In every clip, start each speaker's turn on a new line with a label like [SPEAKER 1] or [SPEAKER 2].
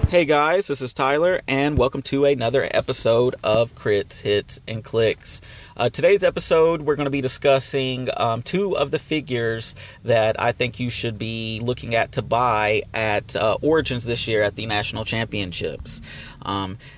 [SPEAKER 1] Hey guys, this is Tyler, and welcome to another episode of Crits, Hits, and Clicks. Today's episode, we're going to be discussing two of the figures that I think you should be looking at to buy at Origins this year at the National Championships.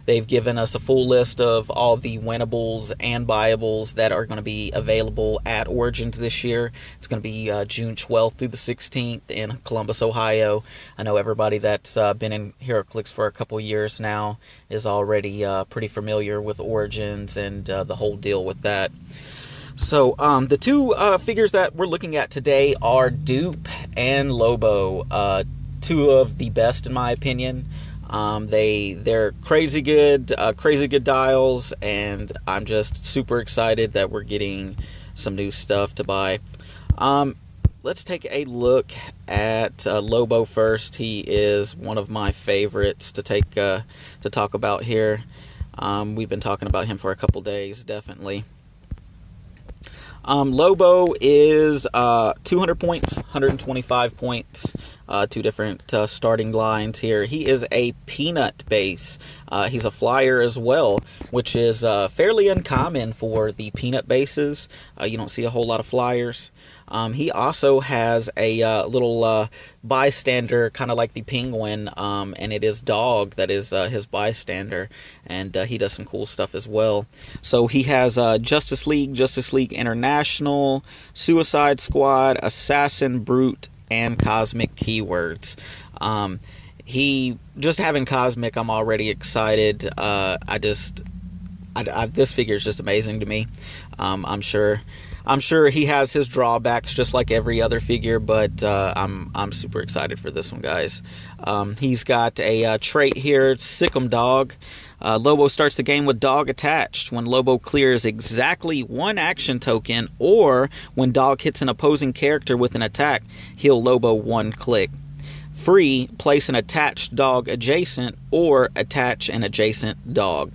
[SPEAKER 1] They've given us a full list of all the winnables and buyables that are going to be available at Origins this year. It's going to be June 12th through the 16th in Columbus, Ohio. I know everybody that's been in Heroclix for a couple years now is already pretty familiar with Origins and the whole deal with that. So the two figures that we're looking at today are Doop and Lobo, two of the best in my opinion. They're crazy good dials, and I'm just super excited that we're getting some new stuff to buy. Let's take a look at Lobo first. He is one of my favorites to talk about here. We've been talking about him for a couple days, definitely. Lobo is 200 points, 125 points, two different starting lines here. He is a peanut base. He's a flyer as well, which is fairly uncommon for the peanut bases. You don't see a whole lot of flyers. He also has a little bystander, kind of like the penguin, and it is Dog that is his bystander, and he does some cool stuff as well. So he has Justice League International, Suicide Squad, Assassin, Brute, and Cosmic keywords. He just having Cosmic, I'm already excited. This figure is just amazing to me. I'm sure he has his drawbacks just like every other figure, but I'm super excited for this one, guys. He's got a trait here, Sick 'em Dog. Lobo starts the game with Dog attached. When Lobo clears exactly one action token, or when Dog hits an opposing character with an attack, heal Lobo one click. Free, place an attached dog adjacent, or attach an adjacent dog.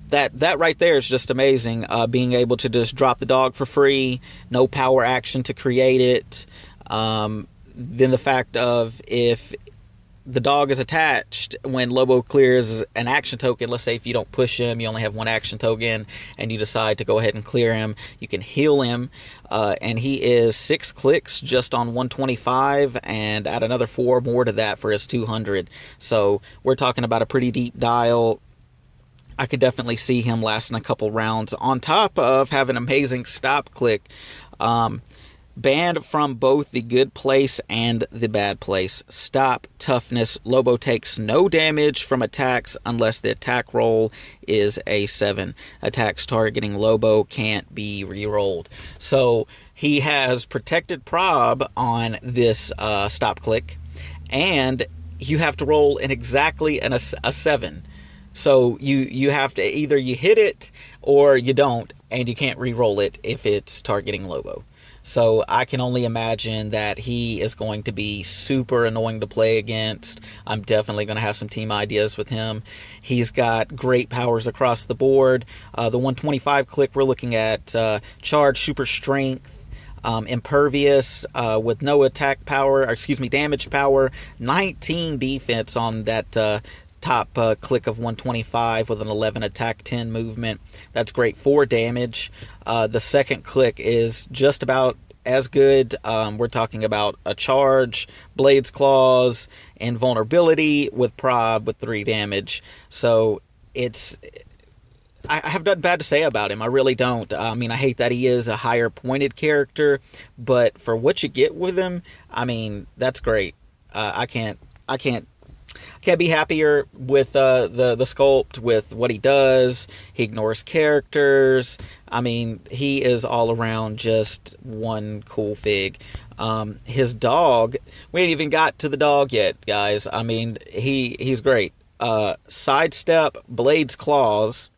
[SPEAKER 1] That right there is just amazing. Being able to just drop the dog for free, no power action to create it. Then the fact of if the dog is attached, when Lobo clears an action token, let's say if you don't push him, you only have one action token, and you decide to go ahead and clear him, you can heal him. And he is 6 clicks just on 125, and add another 4 more to that for his 200. So we're talking about a pretty deep dial. I could definitely see him lasting a couple rounds, on top of having amazing stop click. Banned from both the good place and the bad place. Stop, toughness. Lobo takes no damage from attacks unless the attack roll is a 7. Attacks targeting Lobo can't be re-rolled. So he has protected prob on this stop click, and you have to roll in exactly a 7. So you have to either you hit it or you don't, and you can't re-roll it if it's targeting Lobo. So I can only imagine that he is going to be super annoying to play against. I'm definitely going to have some team ideas with him. He's got great powers across the board. The 125 click, we're looking at charge, super strength, impervious with no attack power, damage power, 19 defense on that top click of 125 with an 11 attack, 10 movement. That's great for damage. The second click is just about as good. We're talking about a charge, Blades Claws, invulnerability with prob with 3 damage. So I have nothing bad to say about him. I really don't. I mean, I hate that he is a higher pointed character, but for what you get with him, I mean, that's great. I can't be happier with the sculpt, with what he does. He ignores characters. I mean, he is all around just one cool fig. His dog, we ain't even got to the dog yet, guys. I mean, he's great. Sidestep, Blades Claws,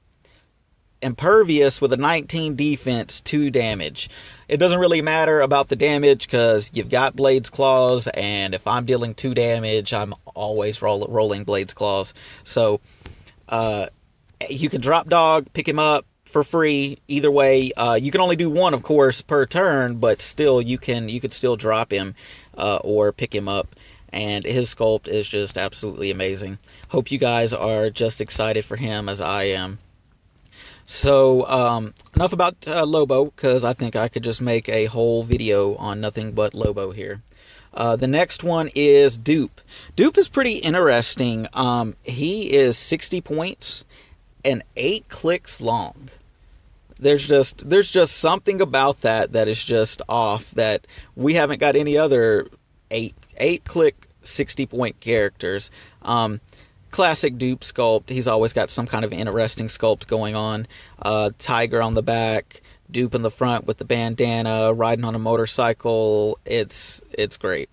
[SPEAKER 1] impervious with a 19 defense, 2 damage. It doesn't really matter about the damage because you've got Blades Claws, and if I'm dealing 2 damage, I'm always rolling Blades Claws. So you can drop Dog, pick him up for free. Either way, you can only do 1, of course, per turn, but still you could still drop him or pick him up. and his sculpt is just absolutely amazing. Hope you guys are just excited for him as I am. So, enough about Lobo, because I think I could just make a whole video on nothing but Lobo here. The next one is Doop. Doop is pretty interesting. He is 60 points and 8 clicks long. There's just something about that is just off, that we haven't got any other 8 click 60 point characters. Classic Doop sculpt. He's always got some kind of interesting sculpt going on. Tiger on the back, Doop in the front with the bandana, riding on a motorcycle. It's great.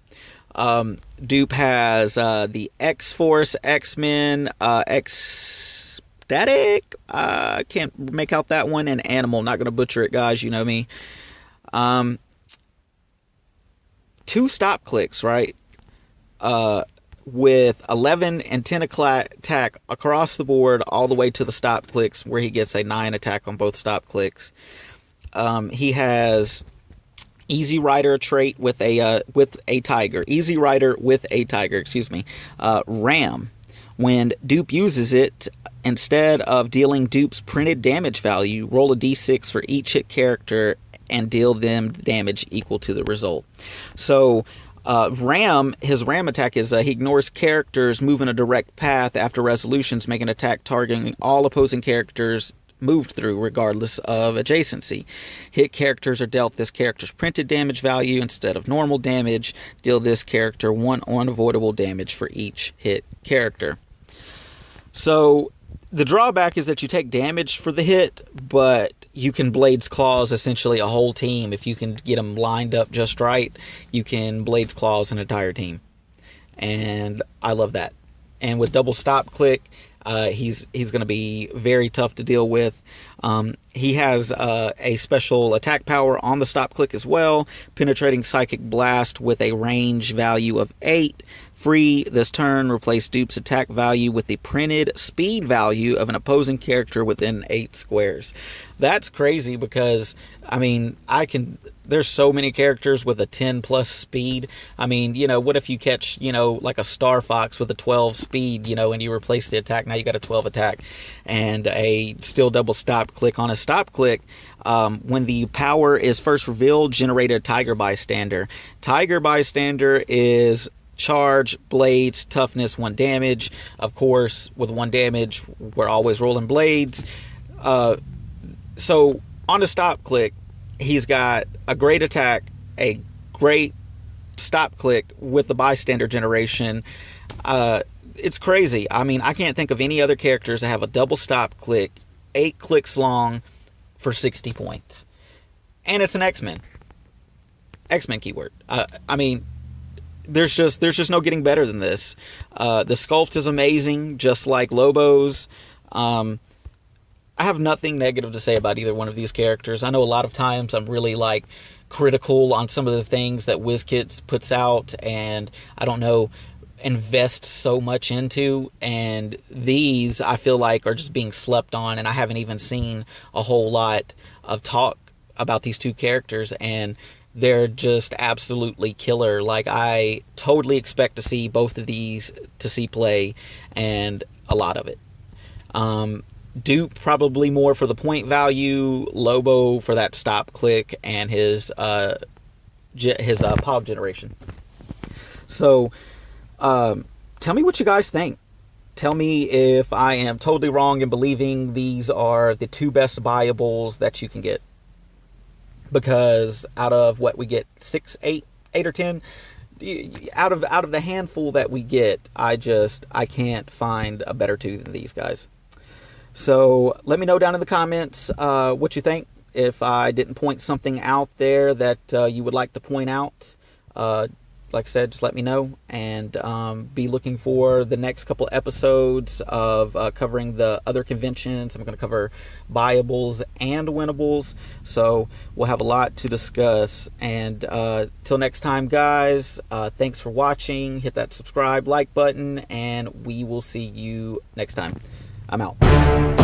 [SPEAKER 1] Doop has the X-Force, X-Men, Ecstatic. I can't make out that one. And Animal. Not going to butcher it, guys. You know me. 2 stop clicks, right? With 11 and 10 attack across the board, all the way to the stop clicks, where he gets a 9 attack on both stop clicks. He has Easy Rider trait with a Tiger. Easy Rider with a Tiger, excuse me. Ram. When Doop uses it, instead of dealing Doop's printed damage value, roll a d6 for each hit character and deal them damage equal to the result. So, his Ram attack is he ignores characters moving a direct path after resolutions, make an attack targeting all opposing characters moved through, regardless of adjacency. Hit characters are dealt this character's printed damage value instead of normal damage. Deal this character 1 unavoidable damage for each hit character. So, the drawback is that you take damage for the hit, but you can Blades Claws essentially a whole team. If you can get them lined up just right, you can Blades Claws an entire team. And I love that. And with double stop click, he's going to be very tough to deal with. He has a special attack power on the stop click as well. Penetrating Psychic Blast with a range value of 8. Free this turn, replace Doop's attack value with the printed speed value of an opposing character within 8 squares. That's crazy because, I mean, there's so many characters with a 10 plus speed. I mean, what if you catch, like a Star Fox with a 12 speed, and you replace the attack, now you got a 12 attack, and a still double stop click on a stop click. When the power is first revealed, generate a Tiger Bystander. Tiger Bystander is charge, blades, toughness, 1 damage. Of course, with 1 damage, we're always rolling blades. So, on the stop click, he's got a great attack, a great stop click with the bystander generation. It's crazy. I mean, I can't think of any other characters that have a double stop click, 8 clicks long for 60 points. And it's an X-Men. X-Men keyword. I mean, there's just no getting better than this. The sculpt is amazing, just like Lobo's. I have nothing negative to say about either one of these characters. I know a lot of times I'm really critical on some of the things that WizKids puts out, and I don't know, invest so much into, and these I feel like are just being slept on, and I haven't even seen a whole lot of talk about these 2 characters, and they're just absolutely killer. I totally expect to see both of these to see play, and a lot of it. Doop probably more for the point value, Lobo for that stop click, and his POG generation. So, tell me what you guys think. Tell me if I am totally wrong in believing these are the 2 best buyables that you can get. Because out of what we get, 6, 8 or 10, out of the handful that we get, I can't find a better 2 than these guys. So let me know down in the comments what you think. If I didn't point something out there that you would like to point out, like I said, just let me know, and be looking for the next couple episodes of covering the other conventions. I'm going to cover buyables and winnables, so we'll have a lot to discuss. And till next time, guys, thanks for watching. Hit that subscribe, like button, and we will see you next time. I'm out.